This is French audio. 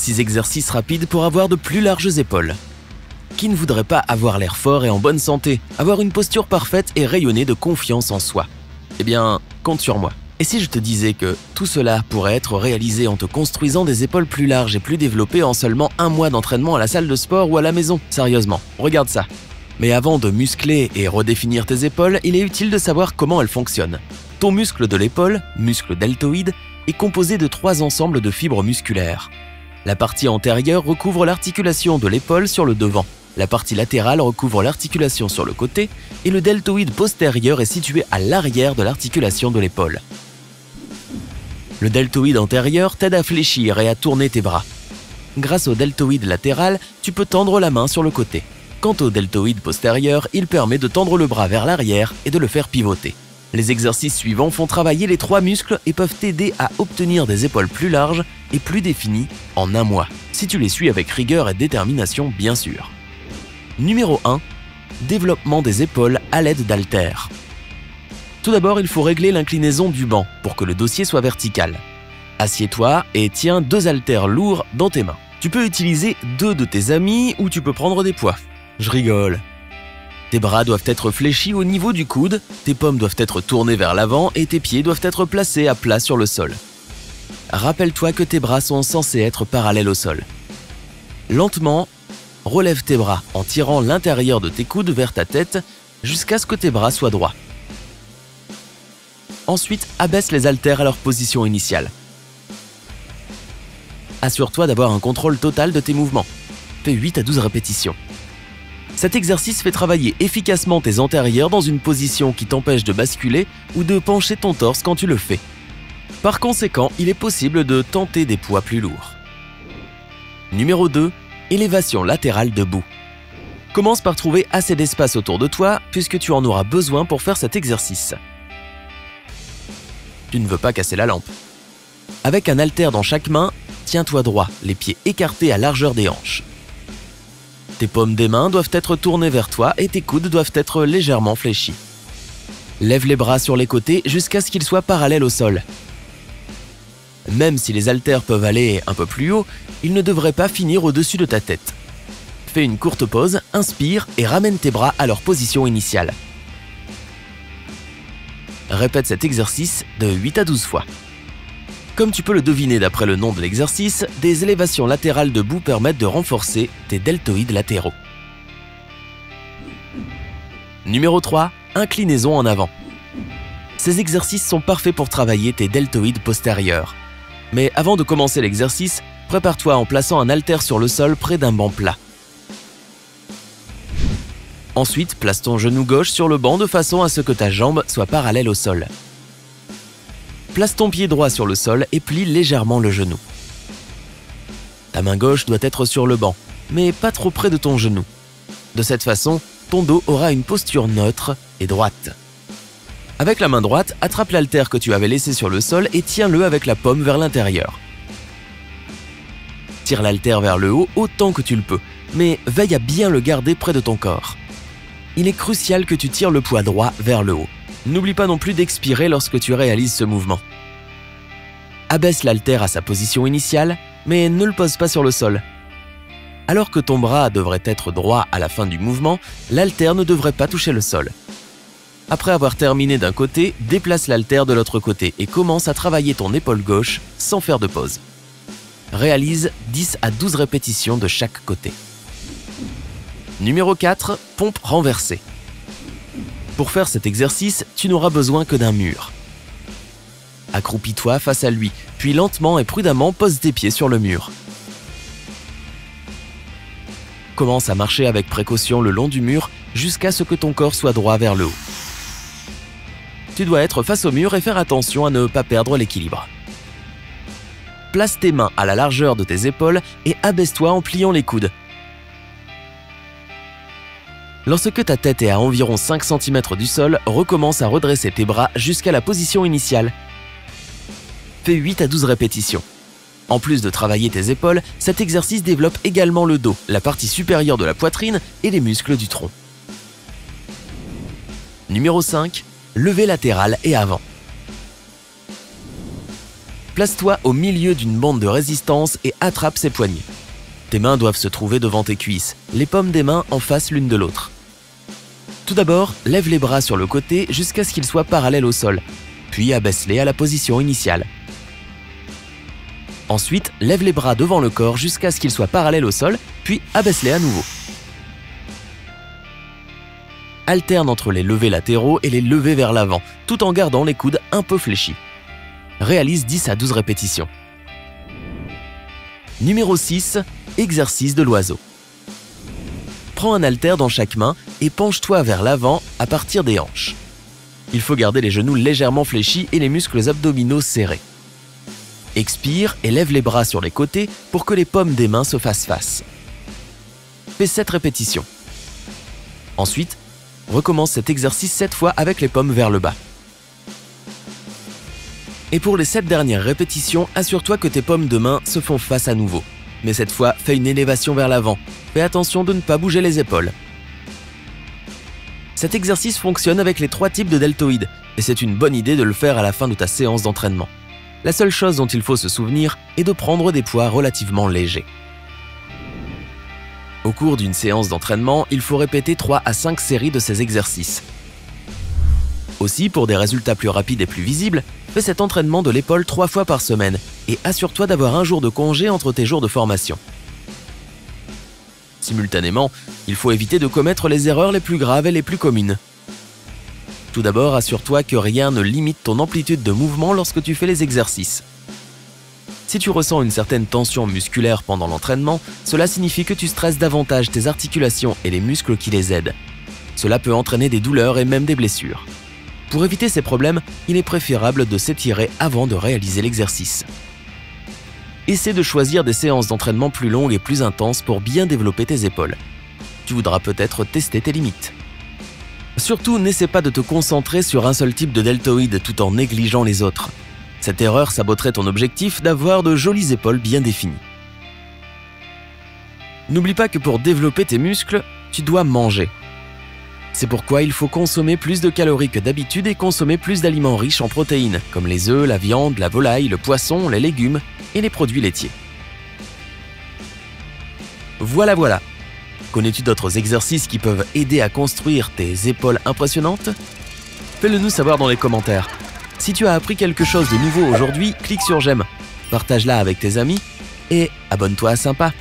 6 exercices rapides pour avoir de plus larges épaules. Qui ne voudrait pas avoir l'air fort et en bonne santé, avoir une posture parfaite et rayonner de confiance en soi? Eh bien, compte sur moi. Et si je te disais que tout cela pourrait être réalisé en te construisant des épaules plus larges et plus développées en seulement 1 mois d'entraînement à la salle de sport ou à la maison? Sérieusement, regarde ça. Mais avant de muscler et redéfinir tes épaules, il est utile de savoir comment elles fonctionnent. Ton muscle de l'épaule, muscle deltoïde, est composé de 3 ensembles de fibres musculaires. La partie antérieure recouvre l'articulation de l'épaule sur le devant, la partie latérale recouvre l'articulation sur le côté et le deltoïde postérieur est situé à l'arrière de l'articulation de l'épaule. Le deltoïde antérieur t'aide à fléchir et à tourner tes bras. Grâce au deltoïde latéral, tu peux tendre la main sur le côté. Quant au deltoïde postérieur, il permet de tendre le bras vers l'arrière et de le faire pivoter. Les exercices suivants font travailler les 3 muscles et peuvent t'aider à obtenir des épaules plus larges et plus définies en 1 mois, si tu les suis avec rigueur et détermination bien sûr. Numéro 1. Développement des épaules à l'aide d'haltères. Tout d'abord, il faut régler l'inclinaison du banc pour que le dossier soit vertical. Assieds-toi et tiens 2 haltères lourds dans tes mains. Tu peux utiliser 2 de tes amis ou tu peux prendre des poids. Je rigole. Tes bras doivent être fléchis au niveau du coude, tes paumes doivent être tournées vers l'avant et tes pieds doivent être placés à plat sur le sol. Rappelle-toi que tes bras sont censés être parallèles au sol. Lentement, relève tes bras en tirant l'intérieur de tes coudes vers ta tête jusqu'à ce que tes bras soient droits. Ensuite, abaisse les haltères à leur position initiale. Assure-toi d'avoir un contrôle total de tes mouvements. Fais 8 à 12 répétitions. Cet exercice fait travailler efficacement tes antérieurs dans une position qui t'empêche de basculer ou de pencher ton torse quand tu le fais. Par conséquent, il est possible de tenter des poids plus lourds. Numéro 2. Élévation latérale debout. Commence par trouver assez d'espace autour de toi puisque tu en auras besoin pour faire cet exercice. Tu ne veux pas casser la lampe. Avec un haltère dans chaque main, tiens-toi droit, les pieds écartés à largeur des hanches. Tes paumes des mains doivent être tournées vers toi et tes coudes doivent être légèrement fléchis. Lève les bras sur les côtés jusqu'à ce qu'ils soient parallèles au sol. Même si les haltères peuvent aller un peu plus haut, ils ne devraient pas finir au-dessus de ta tête. Fais une courte pause, inspire et ramène tes bras à leur position initiale. Répète cet exercice de 8 à 12 fois. Comme tu peux le deviner d'après le nom de l'exercice, des élévations latérales debout permettent de renforcer tes deltoïdes latéraux. Numéro 3. Inclinaison en avant. Ces exercices sont parfaits pour travailler tes deltoïdes postérieurs. Mais avant de commencer l'exercice, prépare-toi en plaçant un haltère sur le sol près d'un banc plat. Ensuite, place ton genou gauche sur le banc de façon à ce que ta jambe soit parallèle au sol. Place ton pied droit sur le sol et plie légèrement le genou. Ta main gauche doit être sur le banc, mais pas trop près de ton genou. De cette façon, ton dos aura une posture neutre et droite. Avec la main droite, attrape l'haltère que tu avais laissé sur le sol et tiens-le avec la paume vers l'intérieur. Tire l'haltère vers le haut autant que tu le peux, mais veille à bien le garder près de ton corps. Il est crucial que tu tires le poids droit vers le haut. N'oublie pas non plus d'expirer lorsque tu réalises ce mouvement. Abaisse l'haltère à sa position initiale, mais ne le pose pas sur le sol. Alors que ton bras devrait être droit à la fin du mouvement, l'haltère ne devrait pas toucher le sol. Après avoir terminé d'un côté, déplace l'haltère de l'autre côté et commence à travailler ton épaule gauche sans faire de pause. Réalise 10 à 12 répétitions de chaque côté. Numéro 4. Pompe renversée. Pour faire cet exercice, tu n'auras besoin que d'un mur. Accroupis-toi face à lui, puis lentement et prudemment pose tes pieds sur le mur. Commence à marcher avec précaution le long du mur jusqu'à ce que ton corps soit droit vers le haut. Tu dois être face au mur et faire attention à ne pas perdre l'équilibre. Place tes mains à la largeur de tes épaules et abaisse-toi en pliant les coudes. Lorsque ta tête est à environ 5 cm du sol, recommence à redresser tes bras jusqu'à la position initiale. Fais 8 à 12 répétitions. En plus de travailler tes épaules, cet exercice développe également le dos, la partie supérieure de la poitrine et les muscles du tronc. Numéro 5. Levée latérale et avant. Place-toi au milieu d'une bande de résistance et attrape ses poignets. Tes mains doivent se trouver devant tes cuisses, les paumes des mains en face l'une de l'autre. Tout d'abord, lève les bras sur le côté jusqu'à ce qu'ils soient parallèles au sol, puis abaisse-les à la position initiale. Ensuite, lève les bras devant le corps jusqu'à ce qu'ils soient parallèles au sol, puis abaisse-les à nouveau. Alterne entre les levés latéraux et les levés vers l'avant, tout en gardant les coudes un peu fléchis. Réalise 10 à 12 répétitions. Numéro 6. Exercice de l'oiseau. Prends un haltère dans chaque main et penche-toi vers l'avant à partir des hanches. Il faut garder les genoux légèrement fléchis et les muscles abdominaux serrés. Expire et lève les bras sur les côtés pour que les paumes des mains se fassent face. Fais 7 répétitions. Ensuite, recommence cet exercice 7 fois avec les paumes vers le bas. Et pour les 7 dernières répétitions, assure-toi que tes paumes de main se font face à nouveau. Mais cette fois, fais une élévation vers l'avant. Fais attention de ne pas bouger les épaules. Cet exercice fonctionne avec les 3 types de deltoïdes et c'est une bonne idée de le faire à la fin de ta séance d'entraînement. La seule chose dont il faut se souvenir est de prendre des poids relativement légers. Au cours d'une séance d'entraînement, il faut répéter 3 à 5 séries de ces exercices. Aussi, pour des résultats plus rapides et plus visibles, fais cet entraînement de l'épaule 3 fois par semaine et assure-toi d'avoir un jour de congé entre tes jours de formation. Simultanément, il faut éviter de commettre les erreurs les plus graves et les plus communes. Tout d'abord, assure-toi que rien ne limite ton amplitude de mouvement lorsque tu fais les exercices. Si tu ressens une certaine tension musculaire pendant l'entraînement, cela signifie que tu stresses davantage tes articulations et les muscles qui les aident. Cela peut entraîner des douleurs et même des blessures. Pour éviter ces problèmes, il est préférable de s'étirer avant de réaliser l'exercice. Essaie de choisir des séances d'entraînement plus longues et plus intenses pour bien développer tes épaules. Tu voudras peut-être tester tes limites. Surtout, n'essaie pas de te concentrer sur un seul type de deltoïde tout en négligeant les autres. Cette erreur saboterait ton objectif d'avoir de jolies épaules bien définies. N'oublie pas que pour développer tes muscles, tu dois manger. C'est pourquoi il faut consommer plus de calories que d'habitude et consommer plus d'aliments riches en protéines, comme les œufs, la viande, la volaille, le poisson, les légumes et les produits laitiers. Voilà. Connais-tu d'autres exercices qui peuvent aider à construire tes épaules impressionnantes? Fais-le nous savoir dans les commentaires. Si tu as appris quelque chose de nouveau aujourd'hui, clique sur j'aime, partage-la avec tes amis et abonne-toi à Sympa.